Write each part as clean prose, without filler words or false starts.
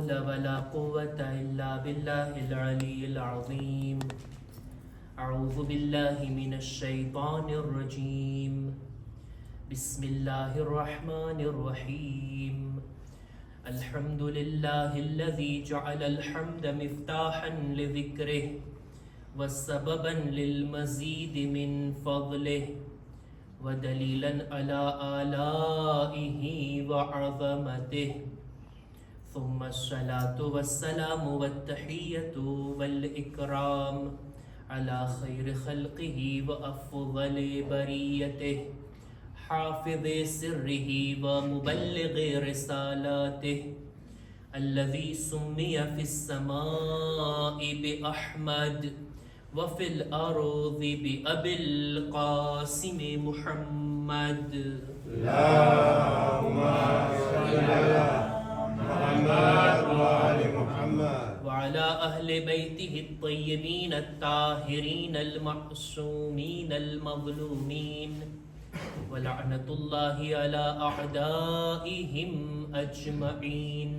حول ولا قوة إلا بالله العلي العظيم. أعوذ بالله من الشيطان الرجيم. بسم الله الرحمن الرحيم. الحمد لله الذي جعل الحمد مفتاحا لذكره وسببا للمزيد من فضله ودليلا على آلائه وعظمته. ثم الصلاة والسلام والتحية والإكرام على خير خلقه وأفضل بريته حافظ سره ومبلغ رسالاته الذي سمي في السماء بأحمد وفي الأرض بأبي القاسم محمد. اللهم صل على محمد وآل محمد وعلى أهل بيته الطيبين الطاهرين المعصومين المظلومين ولعنة الله على أعدائهم أجمعين.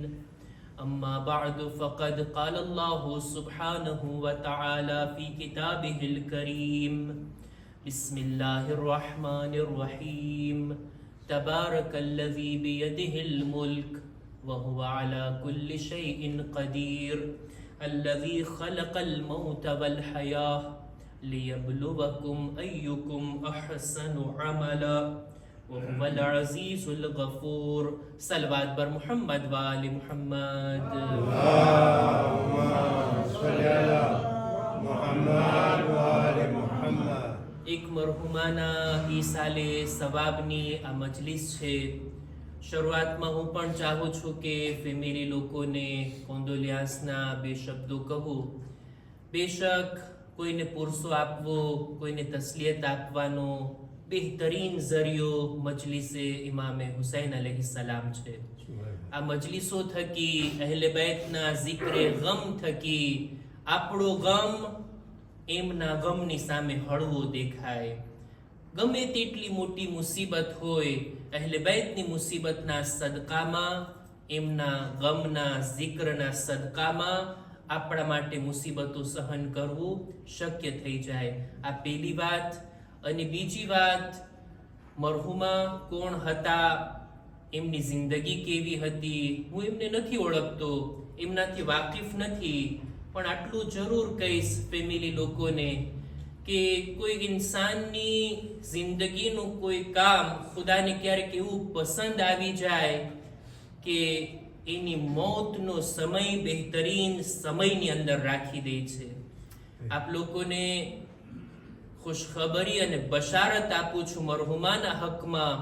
أما بعد فقد قال الله سبحانه وتعالى في كتابه الكريم. بسم الله الرحمن الرحيم. تبارك الذي بيده الملك وهو على كل شيء قدير الذي خلق الموت والحياة ليبلوكم أيكم أحسن عملا وهو العزيز الغفور. صلوات بر محمد وآل محمد. اللهم صل على محمد وآل محمد. એક મરહુમાના ઈ સાલે સવાબની આ મજલિસ છે. શરૂઆતમાં હું પણ ચાહું છું કે ફેમિલી લોકોને કોન્ડોલિયાન્સના બે શબ્દો કહું. બેશક કોઈને પુરસો આપવો, કોઈને તસ્લિયત આપવાનો બહેતરીન ઝરિયો મજલિસે ઇમામે હુસૈન અલૈહિસ્સલામ છે. આ મજલિસો થકી અહેલે બેતના ઝિક્રે ગમ થકી આપણો ગમ એમના ગમની સામે હળવો દેખાય. ગમે તેટલી મોટી મુસીબત હોય, અહેલે બેતની મુસીબતના સદકામાં, એમના ગમના ઝિક્રના સદકામાં આપણા માટે મુસીબતો સહન કરવું શક્ય થઈ જાય. આ પહેલી વાત. અને બીજી વાત, મરહુમા કોણ હતા, એમની જિંદગી કેવી હતી, હું એમને નથી ઓળખતો, એમનાથી વાકેફ નથી, પણ આટલું જરૂર કહીશ ફેમિલી લોકોને કે કોઈ ઇન્સાનની જિંદગીનું કોઈ કામ ખુદાને ક્યારેક એવું પસંદ આવી જાય કે એની મોતનો સમય બહેતરીન સમયની અંદર રાખી દે છે. આપ લોકોને ખુશખબરી અને બશારત આપું છું મરહુમાના હકમાં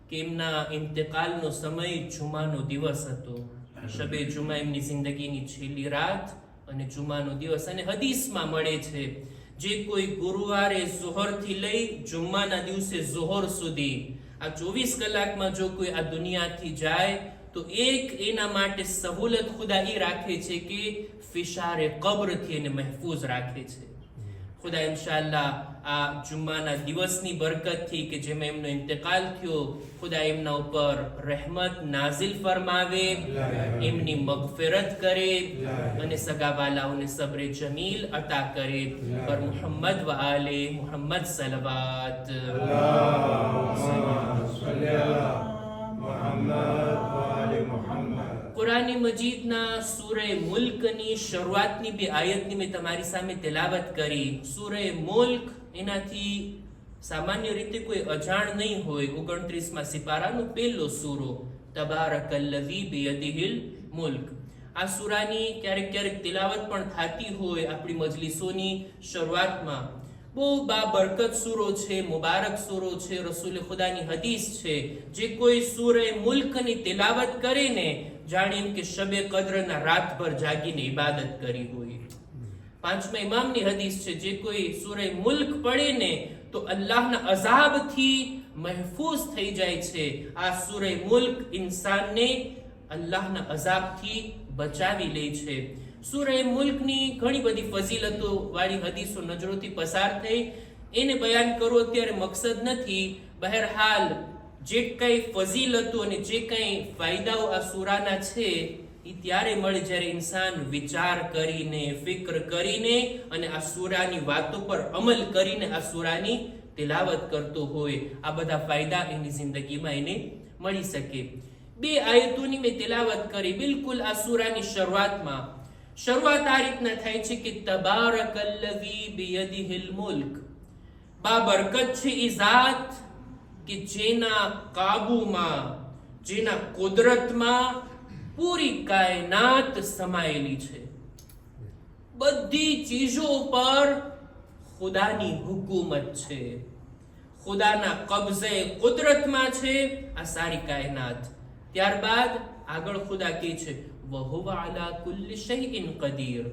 કે એમના ઇન્તકાલનો સમય જુમાનો દિવસ હતો. શબે જુમા એમની જિંદગીની છેલ્લી રાત અને જુમાનો દિવસ. અને હદીસમાં મળે છે જે કોઈ ગુરુવારે ઝોહરથી લઈ જુમ્માના દિવસે ઝોહર સુધી આ 24 કલાકમાં જો કોઈ આ દુનિયાથી જાય તો એક એના માટે સહુલત ખુદા એ રાખે છે કે ફિશારે કબ્રથી એને મહેફૂઝ રાખે છે. ખુદા ઇન્શાઅલ્લાહ આ જુમ્માના દિવસની બરકતથી કે જેમાં એમનો ઇન્તકાલ થયો, ખુદા એમના ઉપર રહેમત નાઝિલ ફરમાવે, એમની મગફિરત કરે અને સગાવાલાઓને સબ્રે જમીલ અતા કરે. પર મુહમ્મદ વ આલે મુહમ્મદ સલવાત. કુરાન મજીદના સૂરે મુલ્કની શરૂઆતની બે આયતની મેં તમારી સામે તેલાવત કરી. સૂરે મુલ્ક એનાથી સામાન્ય રીતે કોઈ અજાણ નહીં હોય. 29મા સિપારાનો પહેલો સૂરો તબારકલ્લઝી બિયદિહિલ મુલ્ક. આ સૂરાની ક્યારેક ક્યારેક તેલાવત પણ થતી હોય આપણી મજલિસોની શરૂઆતમાં. બહુ બાબરકત સૂરો છે, મુબારક સૂરો છે. રસૂલ ખુદાની હદીસ છે જે કોઈ સૂરે મુલ્કની તેલાવત કરે ને જાણે એમ કે શબે કદ્રના રાતભર જાગીને ઇબાદત કરી હોય. 5મા ઇમામની હદીસ છે જે કોઈ સૂરે મુલ્ક પડે ને તો અલ્લાહના અઝાબથી મહેફૂઝ થઈ જાય છે. આ સૂરે મુલ્ક ઇન્સાનને અલ્લાહના અઝાબથી બચાવી લે છે. સૂરે મુલ્કની ઘણી બધી ફઝીલતો વાળી હદીસો નજરોથી પસાર થઈ, એને બયાન કરવો અત્યારે મકસદ નથી. બહેરહાલ જે કઈ ફઝીલતો અને જે કઈ ફાયદાઓ આ સૂરાના છે એ ત્યારે મળે જ્યારે ઇન્સાન વિચાર કરીને, ફિક્ર કરીને અને આ સૂરાની વાતો પર અમલ કરીને આ સૂરાની તિલાવત કરતો હોય. આ બધા ફાયદા એની જિંદગીમાં એને મળી શકે. 2 આયતોની મેં તિલાવત કરી બિલકુલ આ સૂરાની શરૂઆતમાં. શરૂઆત આ રીતના થાય છે કે તબારકલ્લઝી બિયદિહિલ મુલ્ક, બાબરકત છે એ ઝાત કે જેના કાબુમાં, જેના કુદરતમાં પૂરી કાયનાત સમાયેલી છે. બધી ચીજો પર ખુદાની હુકુમત છે, ખુદાના કબજે કુદરતમાં છે આ સારી કાયનાત. ત્યારબાદ આગળ ખુદા કહે છે વહુવા અલા કુલ્લી શૈઇન કદીર.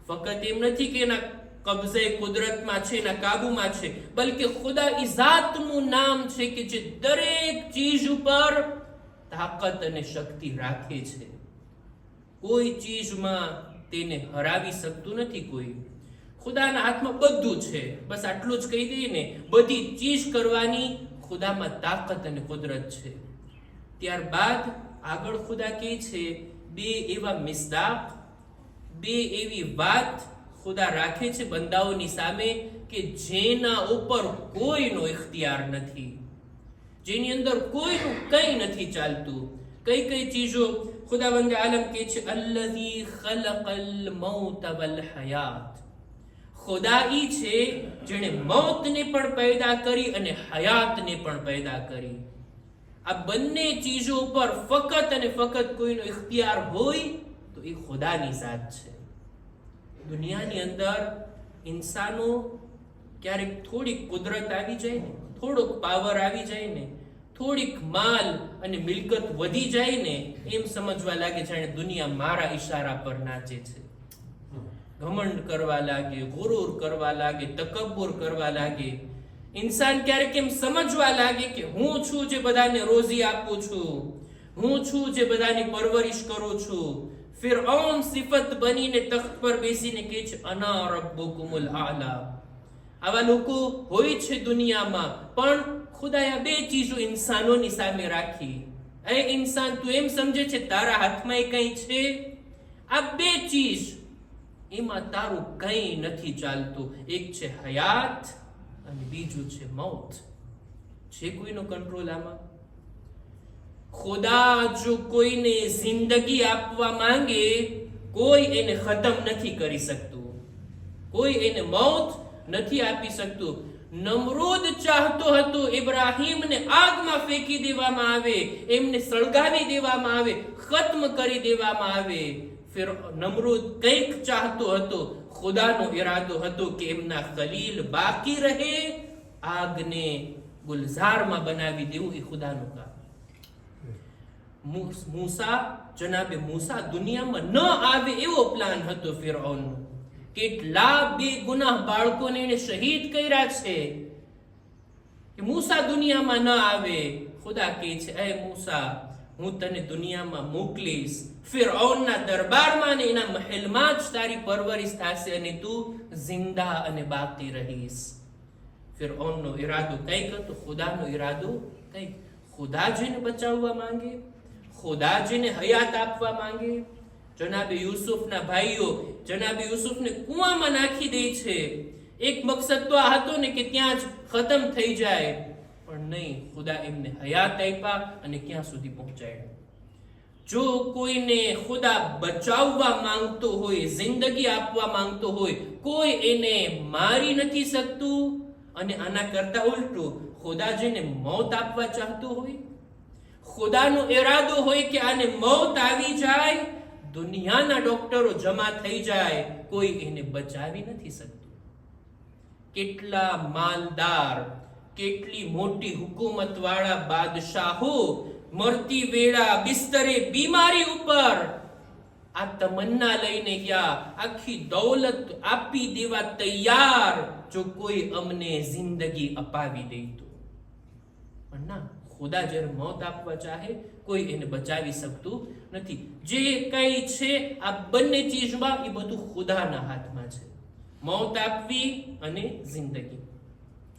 ફક્ત એમ નથી કે એના કબજે કુદરતમાં છે, એના કાબુમાં છે, બલકે ખુદા ઈ ઝાતનું નામ છે કે જે દરેક ચીજ ઉપર તાકાત અને શક્તિ રાખે છે. કોઈ ચીજમાં તેને હરાવી શકતું નથી કોઈ. ખુદાના હાથમાં બધું છે. બસ આટલું જ કહી દઈએ ને, બધી ચીજ કરવાની ખુદામાં તાકાત અને કુદરત છે. ત્યારબાદ આગળ ખુદા કહે છે 2 એવા મિસદાક, 2 એવી વાત ખુદા રાખે છે બંદાઓની સામે કે જેના ઉપર કોઈનો ઇખ્તિયાર નથી, જેની અંદર કોઈનું કંઈ નથી ચાલતું. કઈ કઈ ચીજો? ખુદાવંદ આલમ કહે છે અલ્લઝી ખલકલ મૌત વલ હયાત. ખુદા ઈ છે જેણે મૌતને પણ પેદા કરી અને હયાતને પણ પેદા કરી. આ બંને ચીજો ઉપર ફક્ત અને ફક્ત કોઈનો ઇખ્તિયાર હોય તો એ ખુદાની ઝાત છે. દુનિયાની અંદર ઇન્સાનો ક્યારેક થોડીક કુદરત આવી જાય ને, થોડોક પાવર આવી જાય ને, થોડીક માલ અને મિલકત વધી જાય ને, એમ સમજવા લાગે જાણે દુનિયા મારા ઈશારા પર નાચે છે. ઘમંડ કરવા લાગે, ગુરૂર કરવા લાગે, તકબ્બુર કરવા લાગે. ઇન્સાન ક્યારેક એમ સમજવા લાગે કે હું છું જે બધાને રોજી આપું છું, હું છું જે બધાની પરવરિશ કરું છું. ફિરഔન સિફત બનીને તખ્ત પર બેસીને કહે છે અના રબ્બુકુમુલ આલા. આવા લોકો હોય છે દુનિયામાં, પણ ખુદાએ 2 ચીજો ઇન્સાનોની સામે રાખી. એ ઇન્સાન, તું એમ સમજે છે તારા હાથમાં કંઈ છે? આ 2 ચીજ, એમાં તારું કંઈ નથી ચાલતું. એક છે હયાત અને બીજું છે મૌત. છે કોઈનો કંટ્રોલ આમાં? ખુદા જો કોઈને જિંદગી આપવા માંગે, કોઈ એને ખતમ નથી કરી શકતું, કોઈ એને મૌત નથી આપી શકતું. નમરૂદ ચાહતો હતો ઇબ્રાહીમને આગમાં ફેંકી દેવામાં આવે, એમને સળગાવી દેવામાં આવે, ખત્મ કરી દેવામાં આવે. ફિર નમરૂદ કંઈક ચાહતો હતો, ખુદાનો ઈરાદો હતો કે એમના ખલીલ બાકી રહે, આગને ગુલઝારમાં બનાવી દેવું એ ખુદાનું કામ. મૂસા, જનાબે મૂસા દુનિયામાં ન આવે એવો પ્લાન હતો ફિરૌનનો. કેટલા બેગુનાહ બાળકોને એને શહીદ કર્યા છે કે મૂસા દુનિયામાં ન આવે. ખુદા કહે છે એ મૂસા, હું તને દુનિયામાં મોકલીશ, ફિરૌનના દરબારમાં ને એના મહેલમાં જ તારી પરવરિશ થશે અને તું જિંદા અને બાકી રહીશ. ફિરૌનનો ઈરાદો કંઈક હતો, ખુદાનો ઈરાદો કંઈક. ખુદા જેને બચાવવા માંગે, ખુદા જેને હયાત આપવા માંગે. જનાબે યુસુફના ભાઈઓ જનાબે યુસુફને કુવામાં નાખી દે છે. એક મકસદ તો આ હતો ને કે ત્યાં જ ખતમ થઈ જાય, પણ નહીં, ખુદા એમને હયાત આપ્યા અને ક્યાં સુધી પહોંચાડ્યા. જો કોઈને ખુદા બચાવવા માંગતો હોય, જિંદગી આપવા માંગતો હોય, કોઈ એને મારી નથી શકતું. અને આના કરતા ઉલટું, ખુદા જેને મૌત આપવા ચાહતો હોય, ખુદાનો ઈરાદો હોય કે આને મૌત આવી જાય, દુનિયાના ડોક્ટરો જમા થઈ જાય, કોઈ એને બચાવી નથી શકતું. કેટલા માલદાર, કેટલી મોટી હુકુમત વાળા બાદશાહો મરતી વેળા બિસ્તરે બીમારી ઉપર આ તમન્ના લઈને ગયા, આખી દૌલત આપી દેવા તૈયાર, જો કોઈ અમને જિંદગી અપાવી દે તો. પણ ના, ખુદા જ્યારે મોત આપવા ચાહે, કોઈ એને બચાવી શકતું નથી. જે કઈ છે આ બંને ચીજમાં, એ બધું ખુદાના હાથમાં છે, મોત આપવી અને જિંદગી.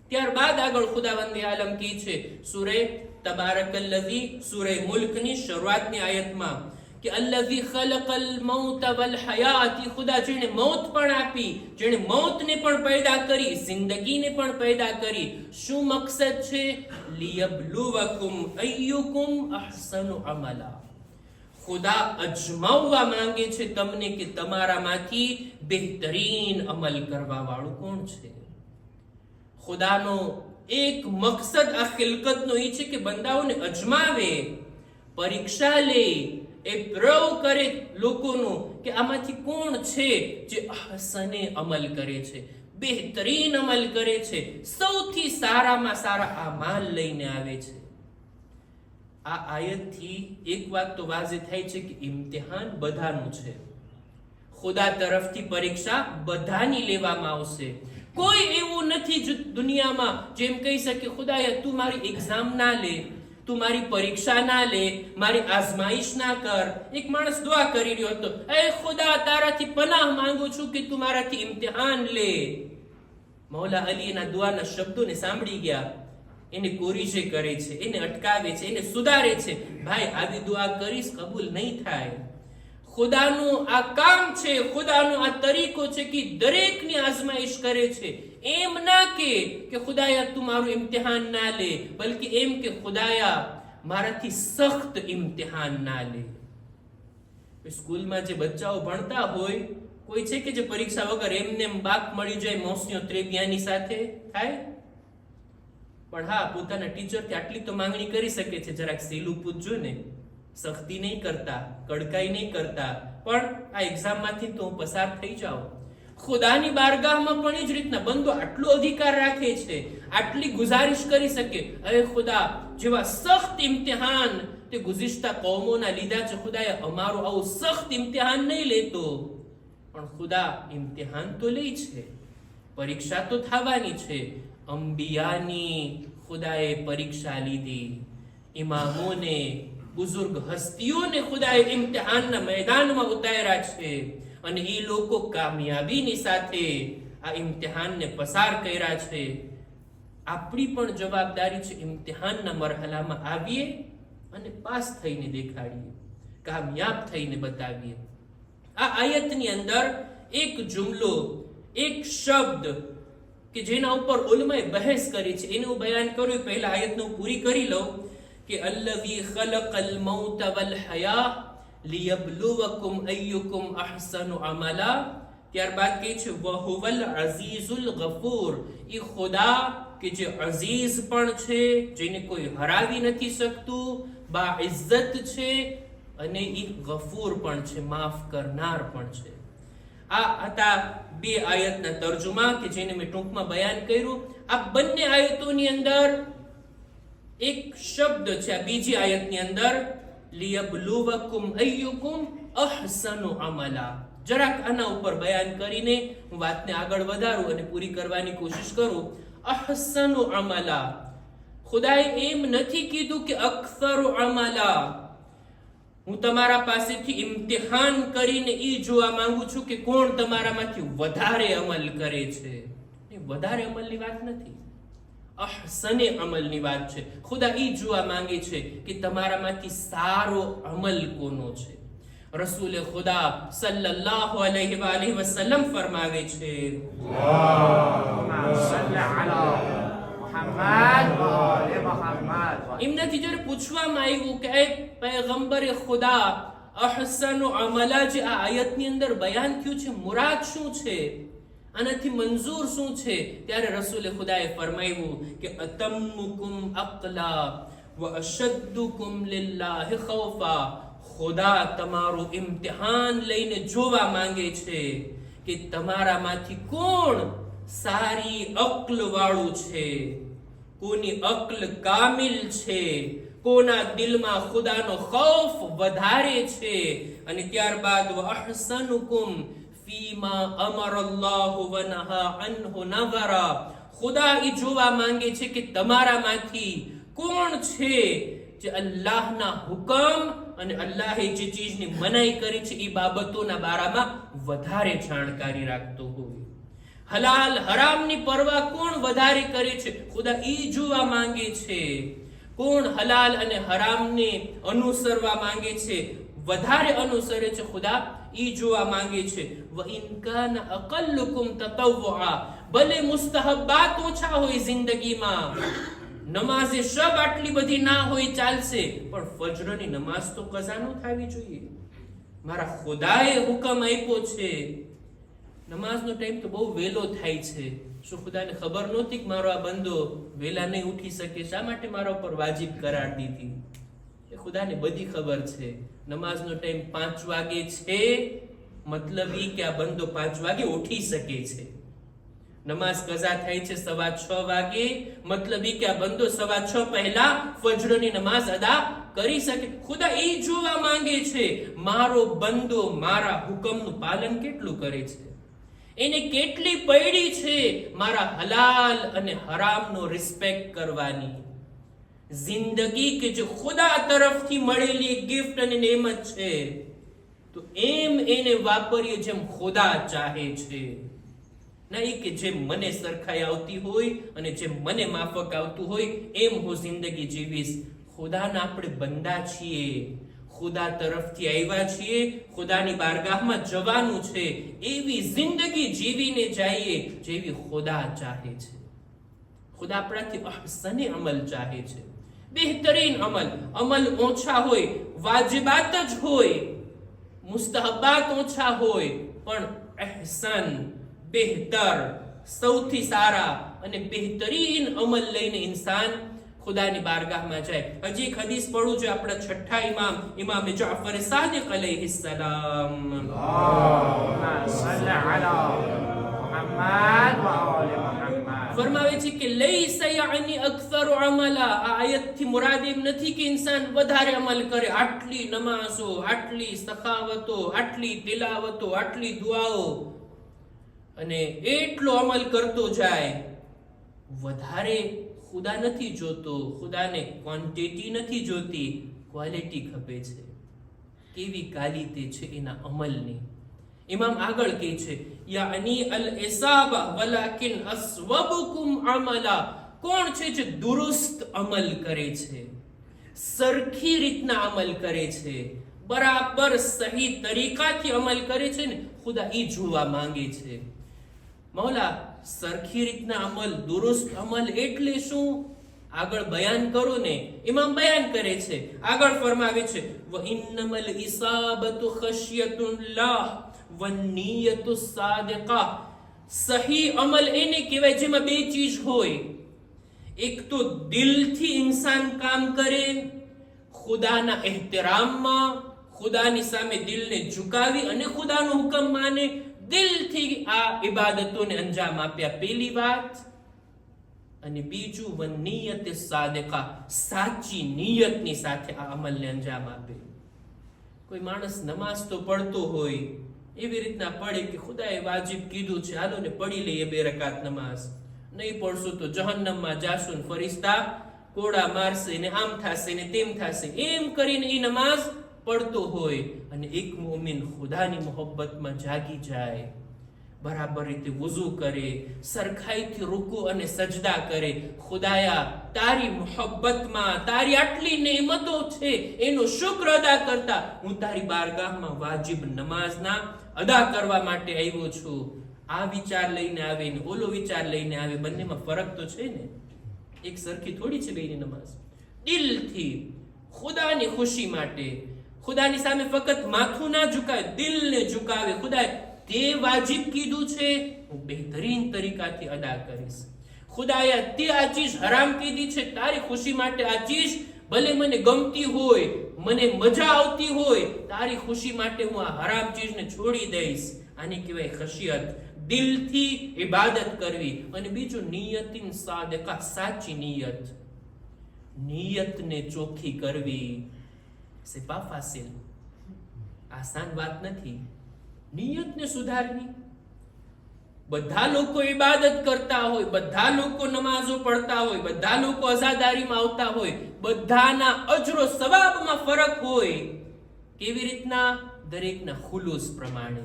ત્યારબાદ આગળ ખુદાવંદે આલમ કહે છે સૂરે તબારકલ્લઝી, સૂરે મુલ્કની શરૂઆતની આયતમાં કે અલ્લઝી ખલકલ મૌત વલ હયાત, ખુદા જેણે મોત પણ આપી, જેણે મોતને પણ પેદા કરી, જિંદગીને પણ પેદા કરી. શું મકસદ છે? લિયબ્લુવકુમ અય્યુકુમ અહસનુ અમલા. ખુદા અજમાવવા માંગે છે તમને કે તમારામાંથી બહેતરીન અમલ કરવા વાળું કોણ છે. ખુદાનો એક મકસદ આ ખિલકતનો એ છે કે બંદાઓને અજમાવે, પરીક્ષા લે, એ પ્રવ કરે લોકોનો કે આમાંથી કોણ છે જે અહસને અમલ કરે છે, બહેતરીન અમલ કરે છે, સૌથી સારામાં સારા આમાલ લઈને આવે છે. આ આયતથી એક વાત તો વાઝે થાય છે કે ઇમ્તિહાન બધાનું છે. ખુદા તરફથી પરીક્ષા બધાની લેવામાં આવશે. કોઈ એવું નથી દુનિયામાં જેમ કહી શકે ખુદાએ તું મારી એક્ઝામ ના લે, તું મારી પરીક્ષા ના લે, મારી આઝમાઈશ ના કર. એક માણસ દુઆ કરી રહ્યો હતો, એ ખુદા તારાથી પનાહ માંગુ છું કે તું મારાથી ઇમ્તિહાન લે. મૌલા અલીના દુઆના શબ્દોને સાંભળી ગયા, એને કોરીજે કરે છે, એને અટકાવે છે, એને સુધારે છે. ભાઈ આવી દુઆ કરીશ કબૂલ નહીં થાય. ખુદાનું આ કામ છે, ખુદાનો આ તરીકો છે કે દરેકની આઝમાઈશ કરે છે. એમ ના કે ખુદાયા તું મારું ઇમ્તિહાન ના લે, બલ્કે એમ કે ખુદાયા મારાથી સખ્ત ઇમ્તિહાન ના લે. સ્કૂલમાં જે બચ્ચાઓ ભણતા હોય, કોઈ છે કે જે પરીક્ષા વગર એમને બાપ મળી જાય મોસીઓ ત્રેબિયાની સાથે થાય? પણ હા, પોતાના ટીચરથી આટલી તો માંગણી કરી શકે છે, જરાક સહેલું પૂછજો ને, સખ્તી નહીં કરતા, કડકાઈ નહીં કરતા, પણ આ એક્ઝામમાંથી તો હું પસાર થઈ જાઉં. ખુદાની બારગાહમાં પણ એ જ રીતના બંદો આટલો અધિકાર રાખે છે, આટલી ગુજારિશ કરી શકે, અરે ખુદા જેવા સખ્ત ઇમ્તિહાન તે ગુઝિશ્તા કૌમોના લીધા છે, ખુદાએ અમારું આવું સખ્ત ઇમ્તિહાન નહીં લેતો. પણ ખુદા ઇમ્તિહાન તો લે છે, પરીક્ષા તો થવાની છે. અંબિયાની ખુદાએ પરીક્ષા લીધી, ઇમામોને, બુઝુર્ગ હસ્તીઓને ખુદાએ ઇમ્તિહાનના મેદાનમાં ઉતાર્યા છે, અને એ લોકો કામયાબીની સાથે આ ઇમ્તિહાનને પસાર કર્યા છે. આપણી પણ જવાબદારી છે ઇમ્તિહાનના મરહલામાં આવીએ અને પાસ થઈને દેખાડીએ, કામયાબ થઈને બતાવીએ. આ આયતની અંદર એક જુમલો, એક શબ્દ કે જેના ઉપર ઉલમાએ બહેસ કરી છે, એને હું બયાન કરું. પહેલા આયતને હું પૂરી કરી લઉં કે અલ્લઝી ખલકલ મૌત વલ હયા લિયબ્લુવકુમ અય્યુકુમ અહસનુ અમલા. ત્યારબાદ કહે છે વહુવલ અઝીઝુલ ગફૂર, એ ખુદા કે જે અઝીઝ પણ છે, જેને કોઈ હરાવી નથી શકતું, બાઇઝ્ઝત છે, અને એ ગફૂર પણ છે, માફ કરનાર પણ છે. આ હતા બે આયતના તર્જુમા કે જેને મેં ટૂંકમાં બયાન કર્યું. આ બંને આયતોની અંદર એક શબ્દ છે, આ બીજી આયતની અંદર લિયબ્લુવકુમ અય્યુકુમ અહસનુ અમલા. જરાક આના ઉપર બયાન કરીને હું વાતને આગળ વધારું અને પૂરી કરવાની કોશિશ કરું. અહસનુ અમલા, ખુદાએ એમ નથી કીધું કે અક્સરુ અમલા. હું તમારા પાસેથી ઇમ્તિહાન કરીને એ જોવા માંગુ છું કે કોણ તમારામાંથી વધારે અમલ કરે છે. એ વધારે અમલની વાત નથી, અહસને અમલની વાત છે. ખુદા એ જોવા માંગે છે કે તમારામાંથી સારો અમલ કોનો છે. રસૂલ ખુદા સલ્લલ્લાહુ અલૈહિ વસલ્લમ ફરમાવે છે, એમનાથી જ્યારે પૂછવામાં આવ્યું કે એ પૈગંબરે ખુદા અહસનુ અમલા જે આ આયતની અંદર બયાન થયું છે, મુરાદ શું છે, આનાથી મંજૂર શું છે? ત્યારે રસૂલ ખુદાએ ફરમાવ્યું કે અતમ્મુકુમ અક્લા વ અશદ્દુકુમ લિલ્લાહિ ખૌફા. ખુદા તમારું ઇમ્તિહાન લઈને જોવા માંગે છે કે તમારામાંથી કોણ સારી અક્લ વાળું છે, કોની અક્લ કામિલ છે, કોના દિલમાં ખુદાનો ખૌફ વધારે છે. અને ત્યારબાદ વઅહસનુકુમ ફીમા અમરલ્લાહુ વનહા અન્હુ નઝરા. ખુદા એ જોવા માંગે છે કે તમારામાંથી કોણ છે જે અલ્લાહના હુકમ અને અલ્લાહે જે ચીજની મનાઈ કરી છે એ બાબતોના બારામાં વધારે જાણકારી રાખતો હોય. હલાલ હરામની પરવા કોણ વધારે કરે છે, ખુદા ઈ જોવા માંગે છે. કોણ હલાલ અને હરામને અનુસરવા માંગે છે, વધારે અનુસરે છે ખુદા ઈ જોવા માંગે છે. વ ઇન કાન અકલ્લુકુમ તતવ્વુઆ, ભલે મુસ્તહબાત ઓછા હોય જિંદગીમાં, નમાઝે શબ આટલી બધી ના હોય ચાલશે, પણ ફજરની નમાઝ તો કઝા ન થવી જોઈએ. મારા ખુદાએ હુકમ આપ્યો છે. નમાઝનો ટાઈમ તો બહુ વહેલો થાય છે. શું ખુદાને ખબર નહોતી કે મારો આ બંદો વહેલા નહીં ઉઠી શકે? શા માટે મારા ઉપર વાજિબ કરાર દીધી? એ ખુદાને બધી ખબર છે. નમાઝનો ટાઈમ 5 વાગે છે, મતલબ ઈ કે આ બંદો 5 વાગે ઉઠી શકે છે. નમાઝ કઝા થાય છે 6:15 વાગે, મતલબ ઈ કે આ બંદો 6:15 પહેલા ફજરની નમાઝ અદા કરી શકે. ખુદા એ જોવા માંગે છે મારો બંદો મારા હુકમનું પાલન કેટલું કરે છે, એને કેટલી પડી છે મારા હલાલ અને હરામનો રિસ્પેક્ટ કરવાની. જિંદગી કે જે ખુદા તરફથી મળેલી ગિફ્ટ અને નેમત છે, તો એમ એને વાપરીએ જેમ ખુદા ચાહે છે, નહીં કે જેમ મને સરખાઈ આવતી હોય અને જેમ મને માફક આવતું હોય એમ હું જિંદગી જીવીશ. ખુદાના આપણે બંદા છીએ, ખુદા તરફથી આવ્યા છીએ, ખુદાની બારગાહમાં જવાનું છે, એવી જિંદગી જીવીને જઈએ જેવી ખુદા ચાહે છે. ખુદા આપણાથી અહસને અમલ ચાહે છે, બહેતરીન અમલ ઓછા હોય, વાજિબાત જ હોય, મુસ્તહબાત ઓછા હોય, પણ અહસન, બહેતર, સૌથી સારા અને બહેતરીન અમલ લઈને ઇન્સાન ખુદાની બારગાહમાં જાય. હજી એક હદીસ પડું છે આપણા છઠ્ઠા ઇમામ જાફર સાદિક અલૈહિસ્સલામ. ફરમાવે છે કે લૈસા યઅની અક્સરુ અમલા, આ આયતથી મુરાદ એમ નથી કે ઇન્સાન વધારે અમલ કરે, આટલી નમાઝો, આટલી સખાવતો, આટલી તિલાવતો, આટલી દુઆઓ અને એટલો અમલ કરતો જાય. વધારે ખુદા નથી જોતો, ખુદાને ક્વોન્ટિટી નથી જોતી, ક્વોલિટી ખપે છે. કેવી ક્વોલિટી છે એના અમલની. ઇમામ આગળ કહે છે યાની અલ ઇસાબા વલાકિન અસ્વબુકુમ અમલા, કોણ છે જે દુરુસ્ત અમલ કરે છે, સરખી રીતના અમલ કરે છે, બરાબર સહી તરીકાથી અમલ કરે છે ને, ખુદા ઈ જોવા માંગે છે. મૌલા સરખી રીતના અમલ, દુરુસ્ત અમલ એટલે શું? આગળ બયાન કરો ને. ઇમામ બયાન કરે છે, આગળ ફરમાવે છે વ ઇન્નમલ ઇસાબતુ ખશ્યતુલ્લાહ વન્નિયતુ સાદિકા. સહી અમલ એને કહેવાય જેમાં બે ચીજ હોય. એક તો દિલથી ઇન્સાન કામ કરે, ખુદાના એહતરામમાં, ખુદાની સામે દિલને ઝુકાવી અને ખુદાનો હુકમ માને, દિલથી આ ઇબાદતોને અંજામ આપ્યા, પહેલી વાત. અને બીજું વન્નિયત સાદિકા, સાચી નિયતની સાથે આ અમલને અંજામ આપે. કોઈ માણસ નમાઝ તો પડતો હોય, એવી રીતના પડે કે ખુદાએ વાજિબ કીધું છે, હાલો ને પડી લઈએ 2 રકાત નમાઝ, નહીં પડશું તો જહન્નમમાં જાશું ને ફરિશ્તા કોડા મારશે ને આમ થશે ને તેમ થશે, એમ કરીને એ નમાઝ પડતો હોય. અને એક મોમિન ખુદાની મોહબ્બતમાં જાગી જાય, બરાબર રીતે વુઝુ કરે, સરખાઈથી રૂકુ અને સજદા કરે, ખુદાયા તારી મોહબ્બતમાં તારી આટલી નેમતો છે એનો શુક્ર અદા કરતા હું તારી બારગાહમાં વાજિબ નમાઝના અદા કરવા માટે આવ્યો છું. આ વિચાર લઈને આવે ને ઓલો વિચાર લઈને આવે, બંનેમાં ફરક તો છે ને, એક સરખી થોડી છે બેની નમાઝ. દિલથી ખુદાની ખુશી માટે, ખુદાની સામે ફક્ત માથું ના ઝુકાવે, દિલને ઝુકાવે. ખુદાએ તે વાજિબ કીધું છે, હું બહેતરીન તરીકાથી અદા કરીશ. ખુદાએ તે આ ચીજ હરામ કીધી છે, તારી ખુશી માટે આ ચીજ ભલે મને ગમતી હોય, મને મજા આવતી હોય, તારી ખુશી માટે હું આ હરામ ચીજને છોડી દઈશ. આને કહેવાય ખશિયત, દિલથી ઇબાદત કરવી. અને બીજું નિયતિન સાદિકા, સાચી નિયત, નિયતને ચોખ્ખી કરવી. c'est pas facile, આસાન વાત નથી નિયતને સુધારવી. બધા લોકો ઇબાદત કરતા હોય, બધા લોકો નમાઝો પડતા હોય, બધા લોકો અઝાદારીમાં આવતા હોય, બધાના અજરો સવાબમાં ફરક હોય. કેવી રીતના? દરેકના ખુલૂસ પ્રમાણે,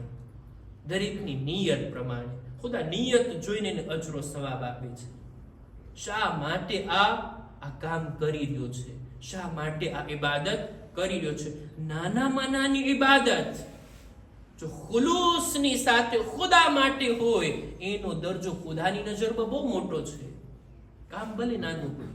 દરેકની નિયત પ્રમાણે. ખુદા નિયત જોઈને અજરો સવાબ આપે છે. શા માટે? આ આ કામ કરી રહ્યો છે, શા માટે આ ઇબાદત કરી રહ્યો છે. નાનામાં નાની ઇબાદત જો ખુલૂસની સાથે ખુદા માટે હોય એનો દરજ્જો ખુદાની નજરમાં બહુ મોટો છે. કામ ભલે નાનું હોય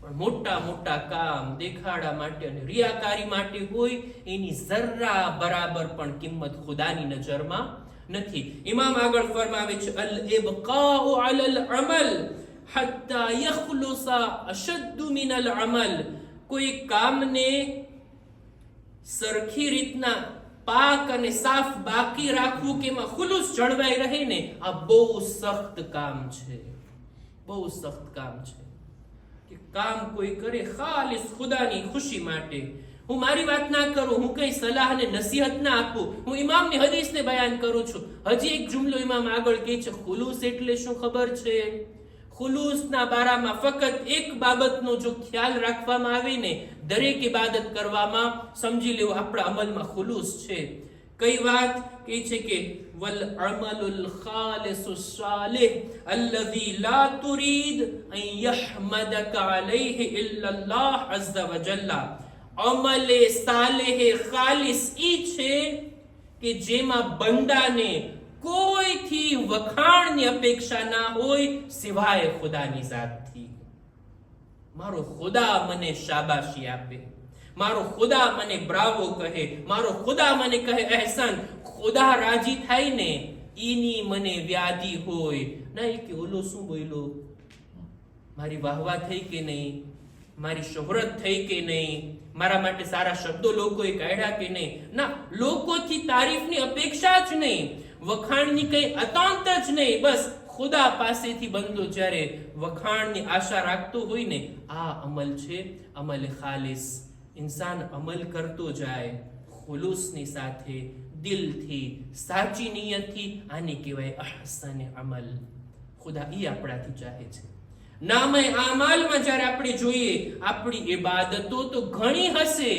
પણ મોટા મોટા કામ દેખાડા માટે અને રિયાકારી માટે હોય એની જરા બરાબર પણ કિંમત ખુદાની નજરમાં નથી. ઇમામ આગળ ફરમાવે છે અલ ઇબકાઉ અલલ અમલ હત્તા યખલુસા અશદ્દ મિન અલ અમલ. કોઈ કામને સરખી રીતના પાક અને સાફ બાકી રાખવું કે એમાં ખુલુસ જળવાઈ રહે ને, આ બહુ સખ્ત કામ છે, બહુ સખ્ત કામ છે. કે કામ કોઈ કરે ખાલીસ ખુદાની ખુશી માટે. હું મારી વાત ના કરું, હું કઈ સલાહ અને નસીહત ના આપું, હું ઇમામની હદીસને બયાન કરું છું. હજી એક જુમલો ઇમામ આગળ કહે છે ખુલૂસ એટલે શું ખબર છે? ખુલૂસના બારામાં ફક્ત એક બાબતનો જો ખ્યાલ રાખવામાં આવે ને, દરેક ઇબાદત કરવામાં સમજી લેવું આપણા અમલમાં ખુલૂસ છે. કઈ વાત કહે છે કે વલ અમલુલ ખાલિસુ સાલિહ અલ્લઝી લા તુરીદ અન યહમદકા અલૈહિ ઇલ્લા અલ્લાહ અઝ્ઝ વ જલ્લા. અમલે સાલેહ ખાલિસ ઈ છે કે જેમાં બંદાને કોઈથી વખાણની અપેક્ષા ના હોય સિવાય ખુદાની ઝાતથી. મારો ખુદા મને શાબાશી આપે, મારો ખુદા મને બ્રાવો કહે, મારો ખુદા મને કહે અહેસાન, ખુદા રાજી થાય ને ઈની મને વ્યાધિ હોય ના કે ઓલો શું બોલ્યો, મારી વાહવા થઈ કે નહીં, મારી શોહરત થઈ કે નહીં, મારા માટે સારા શબ્દો લોકોએ કાઢ્યા કે નહીં. ના, લોકોથી તારીફની અપેક્ષા જ નહીં, વખાણની કઈ અતાંત જ નહીં. બસ ખુદા પાસેથી બંદો જ્યારે વખાણની આશા રાખતો હોય ને, આ અમલ છે અમલ ખાલિસ. ઇન્સાન અમલ કરતો જાય ખુલૂસની સાથે, દિલથી, સાચી નિયતથી, આને કહેવાય અહસન અમલ. ખુદા ઈ આપણાથી ચાહે છે. નામે આમાલમાં જ્યારે આપણે જોઈએ આપણી ઇબાદતો તો ઘણી હશે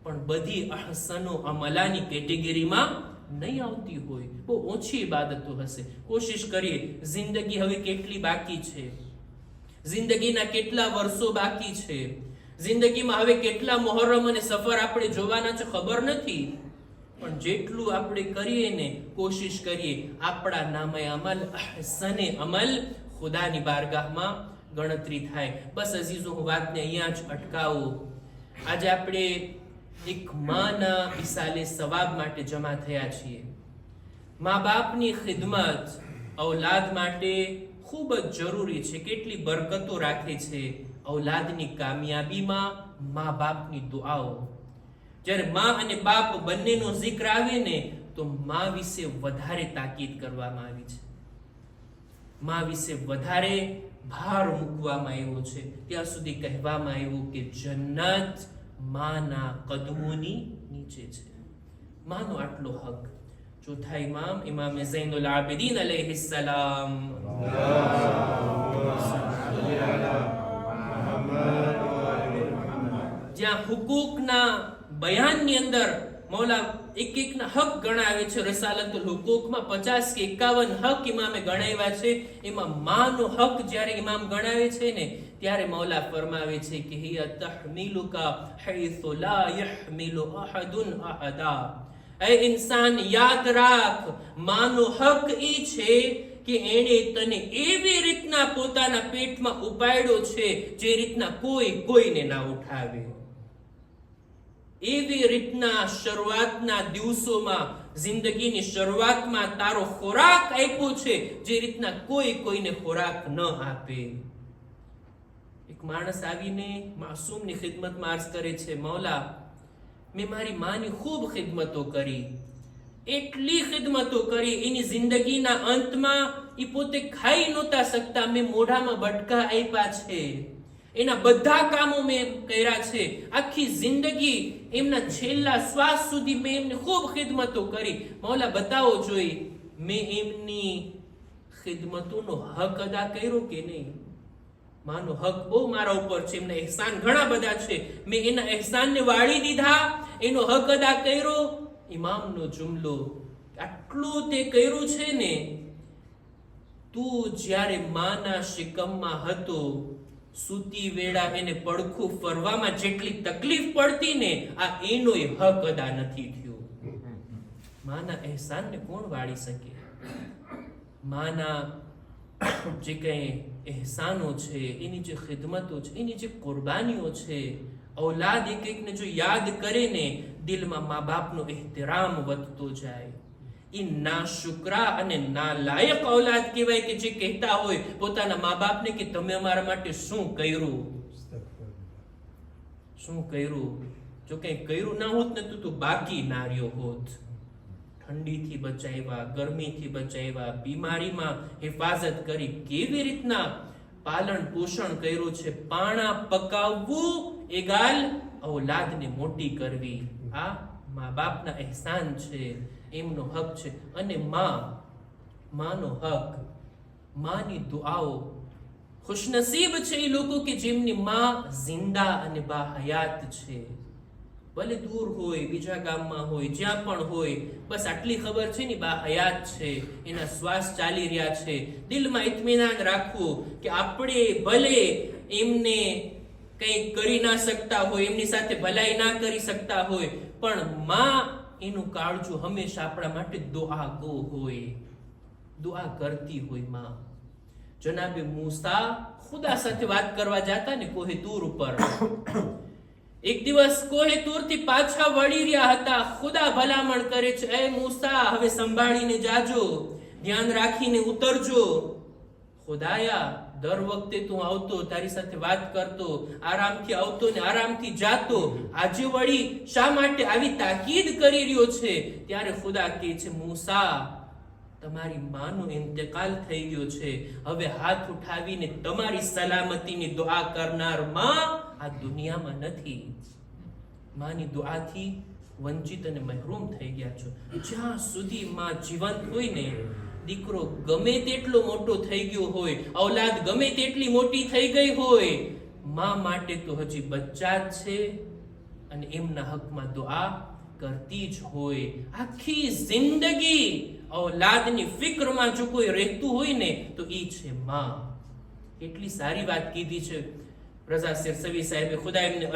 પણ બધી અહસનો અમલાની કેટેગરીમાં નહીં આવતી હોય, બહુ ઓછી ઇબાદતો હશે. કોશિશ કરીએ, જિંદગી હવે કેટલી બાકી છે, જિંદગીના કેટલા વર્ષો બાકી છે, જિંદગીમાં હવે કેટલા મુહર્રમ અને સફર આપણે જોવાના છે ખબર નથી, પણ જેટલું આપણે કરીએ ને કોશિશ કરીએ આપણા નામે અમલ અહસને અમલ ખુદાની બારગાહમાં ગણતરી થાય. બસ અઝીઝો, હું વાતને અહીંયા જ અટકાવું. આજે આપણે એક માના ઇસાલે સવાબ માટે જમા થયા છીએ. મા બાપની ખિદમત ઔલાદ માટે ખૂબ જ જરૂરી છે, કેટલી બરકતો રાખે છે ઔલાદની કામયાબીમાં મા બાપની દુઆઓ. જ્યારે મા અને બાપ બંનેનો zikr આવે ને તો મા વિશે વધારે તાકીદ કરવામાં આવી છે, મા વિશે વધારે ભાર મૂકવામાં આવ્યો છે. ત્યાં સુધી કહેવામાં આવ્યું કે જન્નત માના કદમોની નીચે છે. માનો આટલો હક. ચોથા ઇમામ ઇમામ ઝૈનુલ આબિદીન અલૈહિસ્સલામ જ્યાં હુકૂકના બયાનની અંદર મૌલા એક એકના હક ગણાવે છે. રસાલતુલ હુકૂકમાં 50 કે 51 હક ઇમામે ગણાવ્યા છે. એમાં માનો હક જ્યારે ઇમામ ગણાવે છે ને ત્યારે મૌલા ફરમાવે છે કે હિયા તહમિલુકા હૈસુ લા યહમિલુ અહદુન અહદા. એ ઇન્સાન યાદ રાખ, માનો હક ઈ છે કે એણે તને એવી રીતના પોતાના પેટમાં ઉપાડ્યો છે જે રીતના કોઈ કોઈને ના ઉઠાવે. એવી રીતના શરૂઆતના દિવસોમાં, જિંદગીની શરૂઆતમાં તારો ખોરાક આપ્યો છે જે રીતના કોઈ કોઈને ખોરાક ન આપે. એક માણસ આવીને માસૂમની ખિદમતમાં અર્જ કરે છે, મૌલા મેં મારી માની ખૂબ ખિદમતો કરી, એટલી ખિદમતો કરી, એની જિંદગીના અંતમાં એ પોતે ખાઈ નહોતા શકતા, મેં મોઢામાં બટકા આપ્યા છે, એના બધા કામો મેં કર્યા છે, આખી જિંદગી એમના છેલ્લા શ્વાસ સુધી મેં એમને ખૂબ ખિદમતો કરી. મૌલા બતાવો જોઈ મેં એમની ખિદમતોનો હક અદા કર્યો કે નહીં. માનો હક બહુ મારા ઉપર છે, એમના ehsan ઘણા બધા છે, મેં એના ehsanને વાળી દીધા, એનો હક અદા કર્યો. ઇમામનો જુમલો, આટલું તે કર્યું છે ને, તું જ્યારે માના શિકમમાં હતો, સૂતી વેળા એને પડખું ફરવામાં જેટલી તકલીફ પડતી ને આ એનોય હક અદા નથી થયો. માના અહેસાનને કોણ વાળી શકે? માના જે કઈ અહેસાનો છે, એની જે ખિદમતો છે, એની જે કુરબાનીઓ છે, ઔલાદ એક એકને જો યાદ કરે ને દિલમાં મા બાપનો એહતરામ વધતો જાય. એ નાશુકરા અને નાલાયક ઔલાદ કહેવાય કે જે કહેતા હોય પોતાના મા બાપને કે તમે અમારા માટે શું કર્યું, શું કર્યું. જો કઈ કર્યું ના હોત ને તો તું બાકી ના રહ્યો હોત. ઠંડીથી બચાવ્યા, ગરમીથી બચાવ્યા, બીમારીમાં હિફાજત કરી, કેવી રીતના પાલન પોષણ કર્યું છે. પાણા પકાવવું એગાલ ઔલાદને મોટી કરવી. આ મા બાપના અહેસાન છે, એમનો હક છે. અને માનો હક, માની દુઆઓ. ખુશનસીબ છે એ લોકો કે જેમની માં જિંદા અને બાહયાત છે. ભલે દૂર હોય, બીજા ગામમાં હોય, જ્યાં પણ હોય, બસ આટલી ખબર છે ને બાહયાત છે, એના શ્વાસ ચાલી રહ્યા છે. દિલમાં ઇત્મીનાન રાખવું કે આપણે ભલે એમને કંઈ કરી ના શકતા હોય, એમની સાથે ભલાઈ ના કરી શકતા હોય, પણ માં એનું કાળજું હંમેશા આપણા માટે દુઆ ગો હોય, દુઆ કરતી હોય માં. જનાબે મૂસા ખુદા સાથે વાત કરવા જતા ને કોહેતૂર ઉપર. એક દિવસ કોહેતૂરથી પાછા વળી રહ્યા હતા. ખુદા ભલામણ કરે છે, એ મૂસા હવે સંભાળીને જાજો, ધ્યાન રાખીને ઉતરજો. ખુદાયા, દર વખતે તું આવતો, તારી સાથે વાત કરતો, આરામથી આવતો ને આરામથી જાતો, આજે વળી શા માટે આવી તાકીદ કરી રહ્યો છે? ત્યારે ખુદા કહે છે, મૂસા તમારી માનો ઇંતકાલ થઈ ગયો છે, હવે હાથ ઉઠાવીને તમારી સલામતીની દુઆ કરનાર માં આ દુનિયામાં નથી. માની દુઆથી વંચિત અને મહેરૂમ થઈ ગયા છો. જ્યાં સુધી માં જીવંત હોય ને, દીકરો ગમે તેટલો મોટો થઈ ગયો હોય, ઔલાદ ગમે તેટલી મોટી થઈ ગઈ હોય, માં માટે તો હજી બચ્ચા જ છે અને એમના હકમાં દુઆ કરતી જ હોય. આખી જિંદગી ઔલાદની ફિક્રમાં જો કોઈ રહેતું હોય ને તો એ છે માં. એટલી સારી વાત કીધી છે રઝા સિરસવી સાહેબે. ખુદા એમને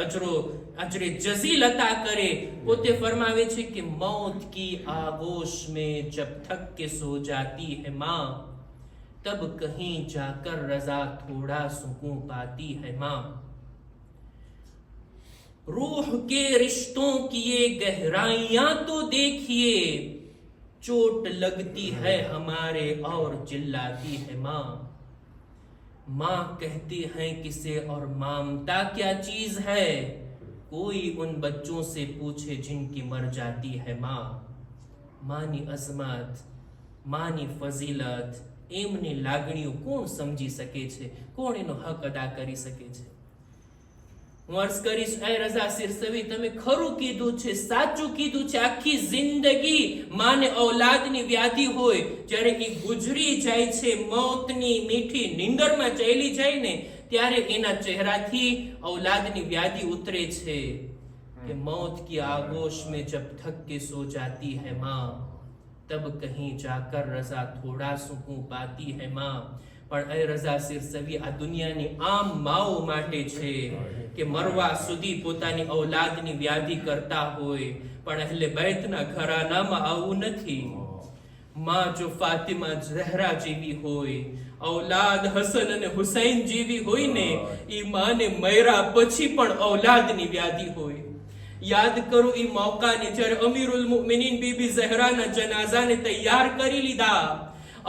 અજરે જઝીલ અતા કરે. પોતે ફરમાવે છે કે મૌત કી આગોશ में जब थक के सो जाती है माँ, तब कहीं जाकर रजा थोड़ा सुकून पाती है माँ. रूह के रिश्तों की ये गहराइयां तो देखिए, चोट लगती है हमारे और चिल्लाती है माँ. माँ कहती हैं किसे और ममता क्या चीज है, कोई उन बच्चों से पूछे जिनकी मर जाती है माँ. मानी अजमत, मानी फजीलत, એમની લાગણીઓ કોણ સમજી શકે છે? કોણ એનો હક અદા કરી શકે છે? હું અર્ઝ કરીશ, એ રઝા સિરસવી, તમે ખરું કીધું છે, સાચું કીધું છે. આખી જિંદગી માને ઔલાદની વ્યાધિ હોય, જ્યારે એ ગુજરી જાય છે, મોતની મીઠી નીંદરમાં ચાલી જાય ને, ત્યારે એના ચહેરાથી ઔલાદની વ્યાધિ ઉતરે છે કે મૌત કી આગોશ में जब थक के सो जाती है माँ, तब कहीं जाकर रजा थोड़ा सुकून पाती है माँ. પણ એ રઝા સિરસવી આ દુનિયાની આમ માઓ માટે છે કે મરવા સુધી પોતાની ઔલાદની વ્યાધિ કરતા હોય, પણ અહલે બૈતના ઘરાનામાં આવું નથી. માં જો ફાતિમા ઝહરા જેવી હોય, ઔલાદ હસન અને હુસૈન જેવી હોય ને, ઈ માને મયરા પછી પણ ઔલાદની વ્યાધિ હોય. યાદ કરો ઈ મૌકાને જ્યારે અમીરુલ મુમિનીન બીબી ઝહરાના જનાઝાને તૈયાર કરી લીધા,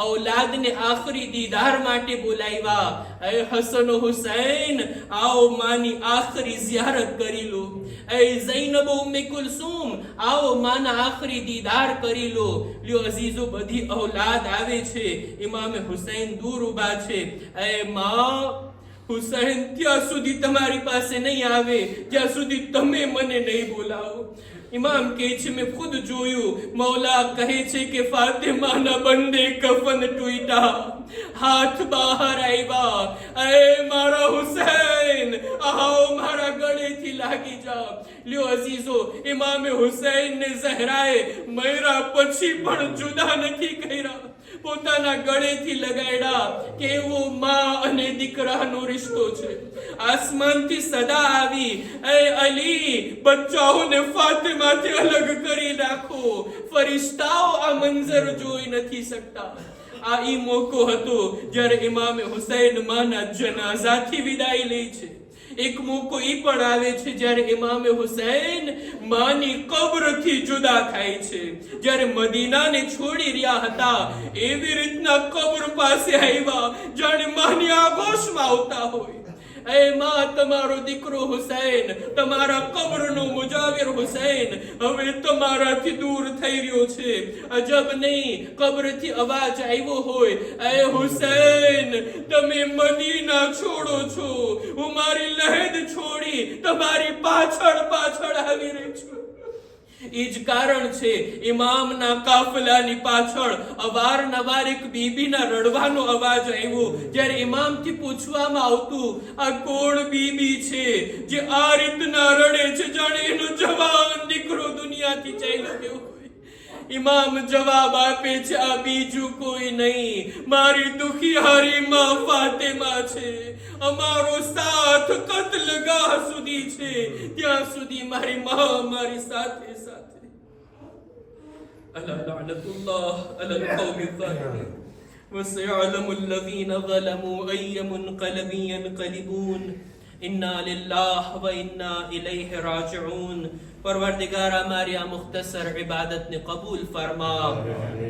ઔલાદને આખરી દીદાર માટે બોલાવ્યા. એ હસન હુસૈન, આવો માની આખરી ઝિયારત કરી લો. એ ઝૈનબ ઉમ્મે કુલસુમ, આવો માના આખરી દીદાર કરી લો. લ્યો અઝીઝો, બધી ઔલાદ આવે છે, ઇમામે હુસૈન દૂર ઊભા છે. એ માં હુસૈન ત્યાં સુધી તમારી પાસે નહીં આવે જ્યાં સુધી તમે મને નહીં બોલાવો. ઇમામ કહે છે, મેં ખુદ જોયું. મૌલા કહે છે કે ફાતિમાના બંને કફન તૂટ્યા, હાથ બહાર આવ્યા. એ મારા હુસૈન, આવો મારા ગળેથી લાગી જાઓ. લ્યો અઝીઝો, ઇમામે હુસૈન ને ઝહરાએ મયરા પછી પણ જુદા નથી કર્યા. પોતાના ગળેથી લગાડ્યા કે એવો માં અને દીકરાનો રિશ્તો છે. આસમાનથી સદા આવી, એ અલી, બચ્ચાઓને ફાતિમાથી અલગ કરી નાખો. ફરિશ્તાઓ આ મંઝર જોઈ નથી શકતા. આ ઈ મોકો હતો જ્યારે ઇમામે હુસૈન માના જનાઝાથી વિદાય લે છે. એક મોકો ઈ પણ આવે છે જ્યારે ઇમામે હુસૈન માની કબ્રથી જુદા થાય છે. જ્યારે મદીનાને છોડી રહ્યા હતા એવી રીતના કબ્ર પાસે આવ્યા જાણે માની આગોશમાં આવતા હોય. એ માં, તમારો દીકરો હુસૈન, તમારા કબ્રનો મુજાવિર હુસૈન હવે તમારાથી દૂર થઈ રહ્યો છે. અજબ નહીં, કબ્રથી અવાજ આવ્યો હોય, એ હુસૈન, તમે મદીના છોડો છો, હું મારી લહેદ છોડી તમારી પાછળ પાછળ આવી રહી છું. એ જ કારણ છે ઇમામના કાફલાની પાછળ અવારનવાર એક બીબીના રડવાનો અવાજ આવ્યો. જ્યારે ઇમામથી પૂછવામાં આવતું, આ કોણ બીબી છે જે આ રીતના રડે છે જાણે એનો જવાન દીકરો દુનિયાથી ચાલ્યો ગયો હોય? ઇમામ જવાબ આપે છે, આ બીજું કોઈ નહીં, મારી દુખિયારી માં ફાતિમા છે. અમારો સાથ કત્લગાહ સુધી છે, ત્યાં સુધી મારી માં મારી સાથે સાથે. અલા લઅનતુલ્લાહ અલલ કૌમિ ઝાલિમીન વસયઅલમુ અલ્લઝીના ઝલમુ અય્ય મુન્કલબિન યન્કલિબૂન. इन्ना लिल्लाह व इन्ना इलैहि राजिऊन. परवरदिगार हमारी आ मुख्तसर इबादत ने कबूल फरमा.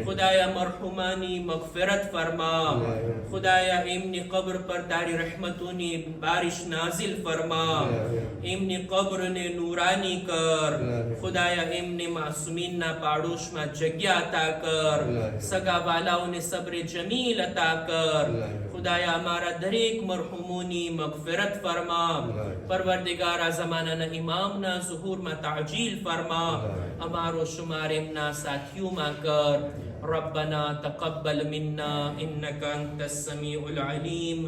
खुदाया मरहुमानी मगफिरत फरमा. खुदाया इमनी कब्र पर तारी रहमतोनी बारिश नाजिल फरमा. इमनी कब्र ने नूरानी कर. खुदाया इमने मासूमीन ना पाड़ोश में जग्या अता कर. सगा वालाओं ने सब्र जमील अता कर. खुदाया हमारा दरेक मरहुमोनी मगफिरत फरमा. परवरदिगारा ज़माना इमामना ज़ुहूर में ताजील फरमा. हमारो शुमार इमना साथियों में कर. रब्बना तक़ब्बल मिन्ना इन्नका अंतस समीउल अलीम.